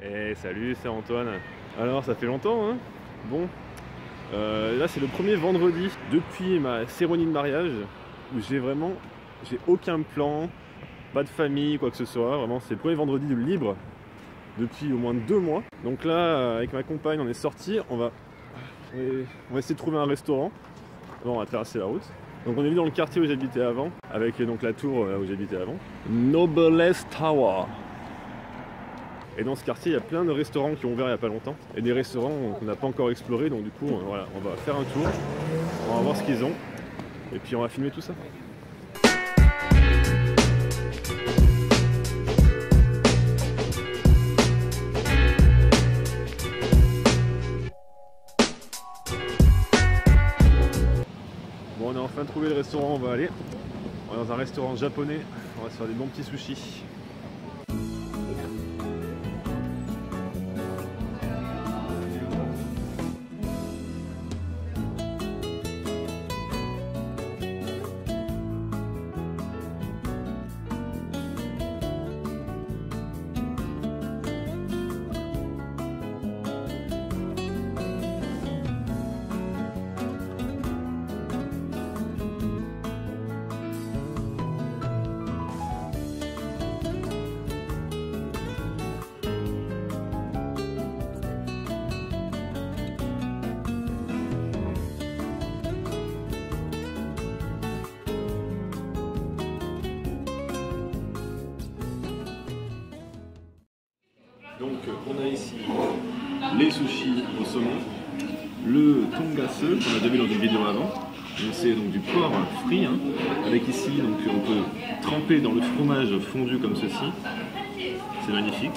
Eh salut, c'est Antoine. Alors ça fait longtemps hein. Bon, là c'est le premier vendredi depuis ma cérémonie de mariage où j'ai aucun plan, pas de famille, quoi que ce soit. Vraiment c'est le premier vendredi de libre depuis au moins 2 mois. Donc là avec ma compagne on est sorti, on va essayer de trouver un restaurant. Bon, on va traverser la route. Donc on est venu dans le quartier où j'habitais avant, avec donc la tour où j'habitais avant, Noblesse Tower. Et dans ce quartier, il y a plein de restaurants qui ont ouvert il n'y a pas longtemps. Et des restaurants qu'on n'a pas encore explorés. Donc du coup, voilà, on va faire un tour. On va voir ce qu'ils ont. Et puis on va filmer tout ça. Bon, on a enfin trouvé le restaurant où on va aller. On est dans un restaurant japonais. On va se faire des bons petits sushis. Donc on a ici les sushis au saumon, le tongase qu'on a déjà vu dans une vidéo avant. C'est donc du porc frit, hein, avec ici donc on peut tremper dans le fromage fondu comme ceci. C'est magnifique.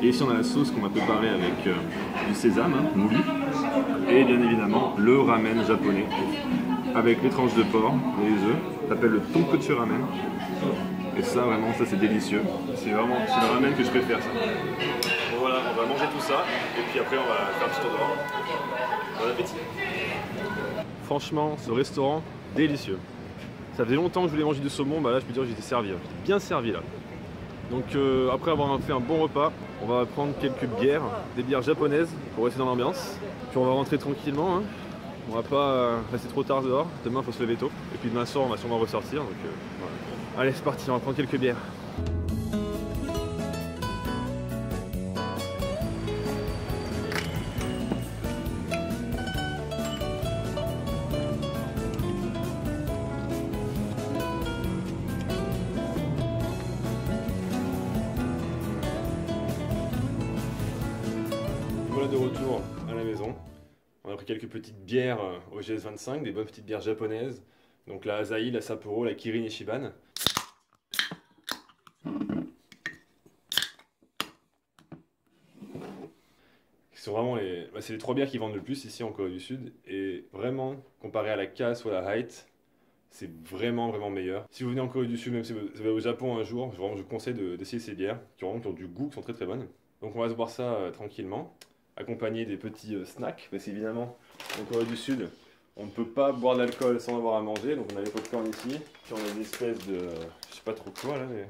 Et ici on a la sauce qu'on va préparer avec du sésame hein, moulu. Et bien évidemment le ramen japonais avec les tranches de porc et les œufs. Ça s'appelle le tonkotsu ramen. Et ça vraiment, ça c'est délicieux. C'est le ramen que je préfère ça. Bon voilà, on va manger tout ça et puis après on va faire un petit tour dehors. Bon appétit. Franchement, ce restaurant, délicieux. Ça faisait longtemps que je voulais manger du saumon, bah là je peux dire que j'étais servi. J'étais bien servi là. Donc après avoir fait un bon repas, on va prendre quelques bières, des bières japonaises pour rester dans l'ambiance. Puis on va rentrer tranquillement. Hein. On va pas rester trop tard dehors. Demain il faut se lever tôt. Et puis demain soir on va sûrement ressortir. Donc, voilà. Allez c'est parti, on va prendre quelques bières. Voilà de retour à la maison. On a pris quelques petites bières au GS25, des bonnes petites bières japonaises. Donc la Asahi, la Sapporo, la Kirin Ichiban. C'est vraiment c'est les 3 bières qui vendent le plus ici en Corée du Sud. Et vraiment, comparé à la Cass ou à la Height, c'est vraiment meilleur. Si vous venez en Corée du Sud, même si vous allez au Japon un jour, je vous conseille d'essayer ces bières qui ont du goût, qui sont très bonnes. Donc on va se boire ça tranquillement, accompagné des petits snacks. Parce qu'évidemment, en Corée du Sud, on ne peut pas boire de l'alcool sans avoir à manger. Donc on a les popcorn ici, puis on a une espèce de, je sais pas trop quoi là, mais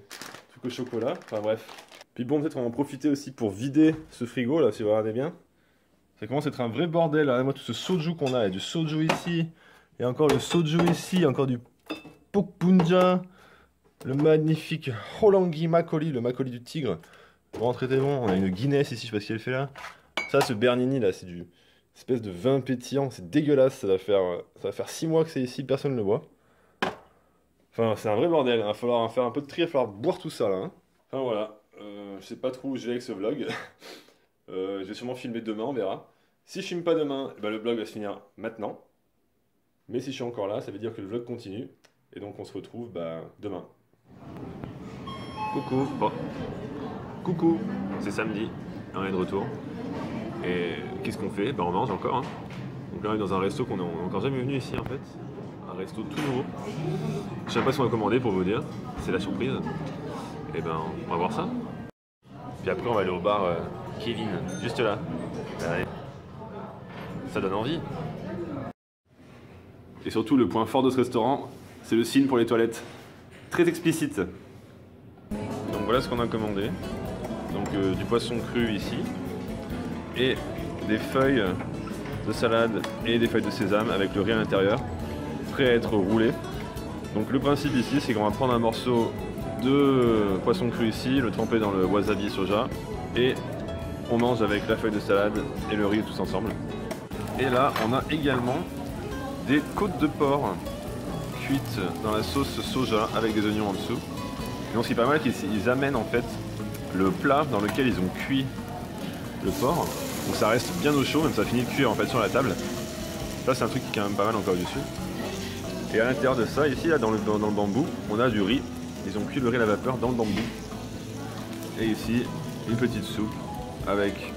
truc au chocolat. Enfin bref. Puis bon, peut-être on va en profiter aussi pour vider ce frigo là, si vous regardez bien. Ça commence à être un vrai bordel. Là. Moi, tout ce soju qu'on a, il y a du soju ici, et encore le soju ici, encore du pokpunja, le magnifique Holangi Makgeolli, le makgeolli du tigre. Vraiment très bon. On a une Guinness ici, je sais pas ce qu'elle fait là. Ça, ce Bernini là, c'est du espèce de vin pétillant, c'est dégueulasse. Ça va faire 6 mois que c'est ici, personne ne le boit. Enfin, c'est un vrai bordel. Il va falloir faire un peu de tri, il va falloir boire tout ça là. Hein. Enfin voilà, je sais pas trop où je vais avec ce vlog. Je vais sûrement filmer demain, on verra. Si je filme pas demain, le vlog va se finir maintenant. Mais si je suis encore là, ça veut dire que le vlog continue. Et donc on se retrouve demain. Coucou. Bon. Coucou. C'est samedi, on est de retour. Et qu'est-ce qu'on fait? On mange encore. Hein. Donc là on est dans un resto qu'on n'est encore jamais venu ici en fait. Un resto tout nouveau. Je sais pas ce qu'on a commandé pour vous dire. C'est la surprise. Et on va voir ça. Puis après on va aller au bar Kevin, juste là. Allez. Ça donne envie. Et surtout le point fort de ce restaurant, c'est le signe pour les toilettes. Très explicite. Donc voilà ce qu'on a commandé. donc du poisson cru ici, et des feuilles de salade et des feuilles de sésame avec le riz à l'intérieur, prêt à être roulé. Donc le principe ici, c'est qu'on va prendre un morceau de poisson cru ici, le tremper dans le wasabi soja, et on mange avec la feuille de salade et le riz tous ensemble. Et là, on a également des côtes de porc cuites dans la sauce soja avec des oignons en dessous. Et donc ce qui est pas mal, c'est qu'ils amènent en fait le plat dans lequel ils ont cuit le porc. Donc ça reste bien au chaud, même ça finit de cuire en fait sur la table. Ça c'est un truc qui est quand même pas mal en Corée du Sud. Et à l'intérieur de ça, ici là dans le bambou, on a du riz. Ils ont cuit le riz à la vapeur dans le bambou. Et ici, une petite soupe avec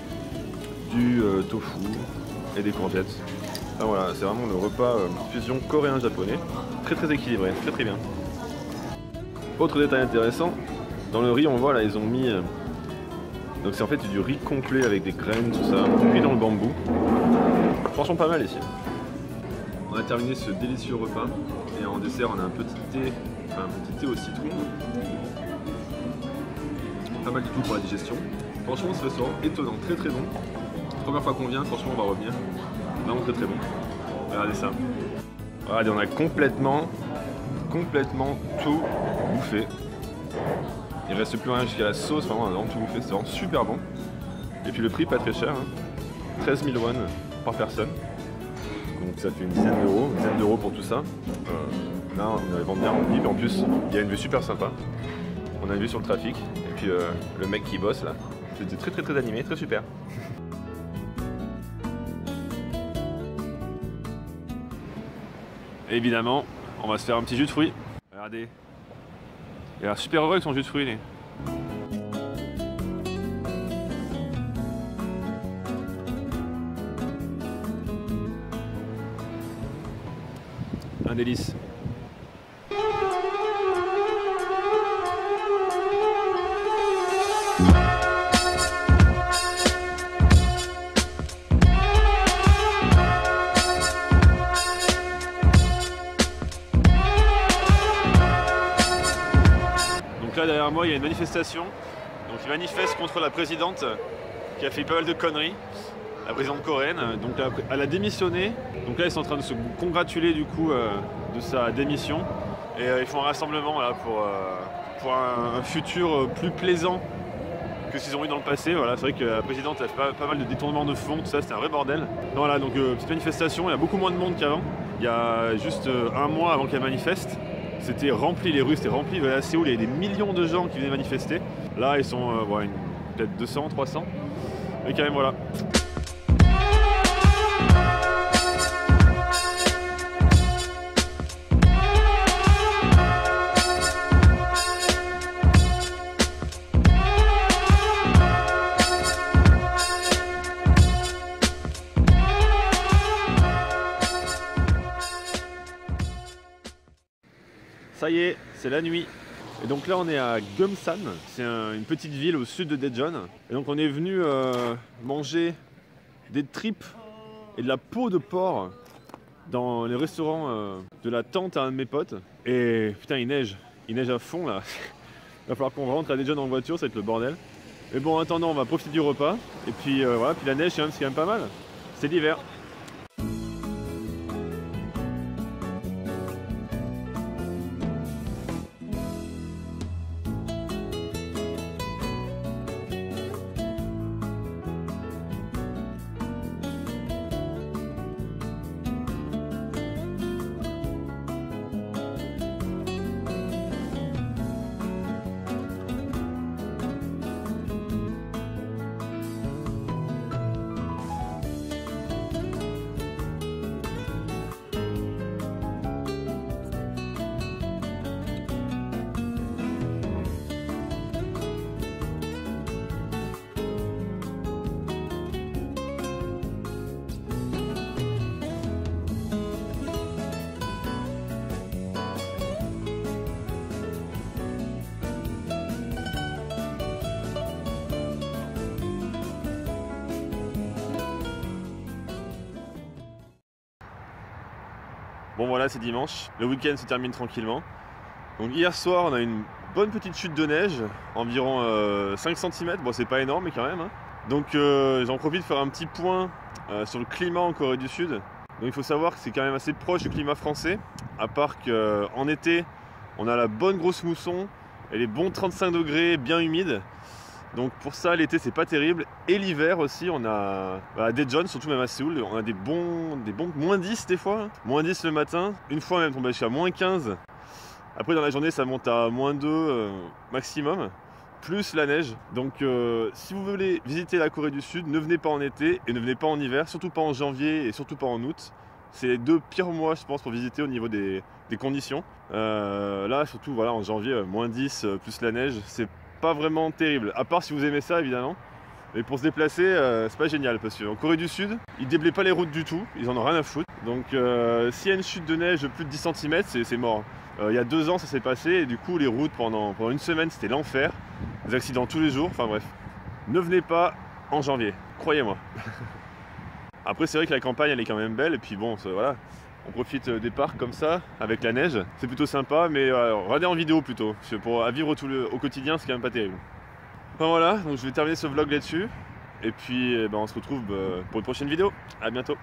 du tofu et des courgettes. Ah, voilà, c'est vraiment le repas fusion coréen-japonais. Très très équilibré, très très bien. Autre détail intéressant, dans le riz on voit là ils ont mis... donc c'est en fait du riz complet avec des graines, tout ça, cuit dans le bambou. Franchement pas mal ici. On a terminé ce délicieux repas et en dessert on a un petit thé au citron. Pas mal du tout pour la digestion. Franchement ce restaurant étonnant, très très bon. Première fois qu'on vient, franchement on va revenir. Vraiment très très bon. Regardez ça. Regardez, on a complètement tout bouffé. Il reste plus rien jusqu'à la sauce, vraiment on a vraiment tout bouffé, c'est vraiment super bon. Et puis le prix pas très cher, hein. 13 000 won par personne. Donc ça fait une dizaine d'euros pour tout ça. Là on avait vendu bien rempli, et en plus il y a une vue super sympa. On a une vue sur le trafic, et puis le mec qui bosse là, c'était très très très animé, très super. Et évidemment, on va se faire un petit jus de fruits. Regardez. Il a l'air super heureux avec son jus de fruits. Lui. Un délice. Là derrière moi il y a une manifestation, donc ils manifestent contre la présidente qui a fait pas mal de conneries, la présidente coréenne, donc elle a démissionné, donc là ils sont en train de se congratuler du coup de sa démission et ils font un rassemblement là, pour un futur plus plaisant que ce qu'ils ont eu dans le passé. Voilà, c'est vrai que la présidente a fait pas mal de détournements de fonds, tout ça, c'était un vrai bordel. Voilà, donc petite manifestation, il y a beaucoup moins de monde qu'avant, il y a juste un mois avant qu'elle manifeste. C'était rempli, les rues c'était rempli. À Séoul, il y avait des millions de gens qui venaient manifester. Là, ils sont peut-être 200, 300. Mais quand même, voilà. Ça y est, c'est la nuit. Et donc là on est à Geumsan, c'est une petite ville au sud de Daejeon. Et donc on est venu manger des tripes et de la peau de porc dans les restaurants de la tante à un de mes potes. Et putain il neige à fond là. Il va falloir qu'on rentre à Daejeon en voiture, ça va être le bordel. Mais bon en attendant on va profiter du repas. Et puis voilà, puis la neige c'est quand même pas mal. C'est l'hiver. Bon voilà, c'est dimanche, le week-end se termine tranquillement. Donc hier soir on a eu une bonne petite chute de neige, environ 5 cm, bon c'est pas énorme mais quand même. Hein. Donc j'en profite de faire un petit point sur le climat en Corée du Sud. Donc il faut savoir que c'est quand même assez proche du climat français, à part qu'en été, on a la bonne grosse mousson et les bons 35 degrés bien humides. Donc pour ça, l'été c'est pas terrible. Et l'hiver aussi, on a à Daejeon, surtout même à Séoul, on a des bons moins 10 des fois. Hein. Moins 10 le matin, une fois même tombé jusqu'à moins 15. Après dans la journée ça monte à moins 2 maximum, plus la neige. Donc si vous voulez visiter la Corée du Sud, ne venez pas en été et ne venez pas en hiver, surtout pas en janvier et surtout pas en août. C'est les 2 pires mois je pense pour visiter au niveau des conditions. Là surtout voilà en janvier, moins 10 plus la neige, c'est pas vraiment terrible. À part si vous aimez ça évidemment. Mais pour se déplacer, c'est pas génial parce qu'en Corée du Sud, ils déblayent pas les routes du tout, ils en ont rien à foutre. Donc s'il y a une chute de neige de plus de 10 cm, c'est mort. Il y a 2 ans ça s'est passé et du coup les routes pendant une semaine c'était l'enfer. Des accidents tous les jours, enfin bref. Ne venez pas en janvier, croyez-moi. Après c'est vrai que la campagne elle est quand même belle et puis bon voilà. On profite des parcs comme ça, avec la neige, c'est plutôt sympa, mais regardez en vidéo plutôt, parce que à vivre au quotidien c'est quand même pas terrible. Enfin voilà, donc je vais terminer ce vlog là-dessus, et puis on se retrouve pour une prochaine vidéo, à bientôt.